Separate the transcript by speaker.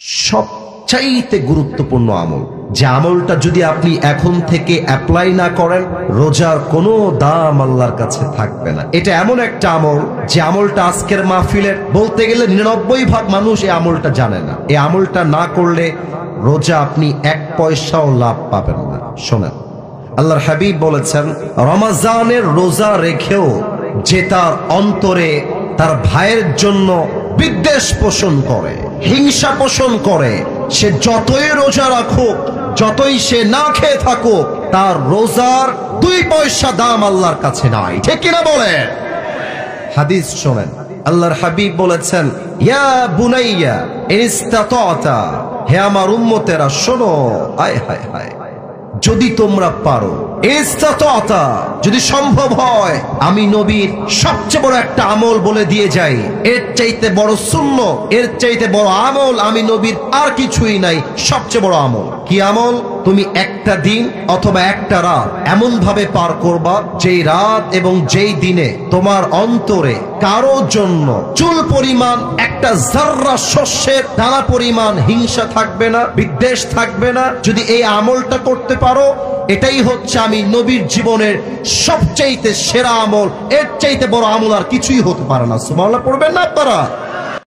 Speaker 1: সবচাইতে গুরুত্বপূর্ণ আমল, যে আমলটা যদি আপনি এখন থেকে অ্যাপ্লাই না করেন, রোজার কোনো দাম আল্লাহর কাছে থাকবে না। এটা এমন একটা আমল যে আমলটা আজকের মাহফিলের বলতে গেলে 99% মানুষ এই আমলটা জানে না। এই আমলটা না করলে রোজা আপনি 1 পয়সাও লাভ পাবেন না। শোনেন, আল্লাহর হাবিব বলেছেন, রমজানের রোজা রেখেও যে তার অন্তরে তার ভাইয়ের জন্য বিদ্বেষ পোষণ করে, হিংসা পোষণ করে, সে যতই রোজা রাখুক, যতই সে না খেয়ে থাকুক, তার রোজার 2 পয়সা দাম আল্লাহর কাছে নাই। ঠিক কিনা বলেন? হাদিস শোনেন, আল্লাহর হাবিব বলেছেন, ইয়া বুনাইয়া ইস্তাতাতা, হে আমার উম্মতেরা শোনো, আয় হায় হায়, যদি তোমরা পারো, ইস্তাতাতা, যদি সম্ভব হয়, আমি নবীর সবচেয়ে বড় একটা আমল বলে দিয়ে যাই, এর চাইতে বড় সুন্নাহ, এর চাইতে বড় আমল আমি নবীর আর কিছুই নাই। সবচেয়ে বড় আমল কি আমল? তুমি একটা দিন অথবা একটা রাত এমন ভাবে পার করবা, যেই রাত এবং যেই দিনে তোমার অন্তরে কারো জন্য চুল পরিমাণ, একটা জাররা শস্যের দানা পরিমাণ হিংসা থাকবে না, বিদ্বেষ থাকবে না। যদি এই আমলটা করতে পারো, এটাই হচ্ছে আমি নবীর জীবনের সবচাইতে সেরা আমল। এর চাইতে বড় আমল আর কিছুই হতে পারে না। সুবহানাল্লাহ পড়বেন না আপনারা?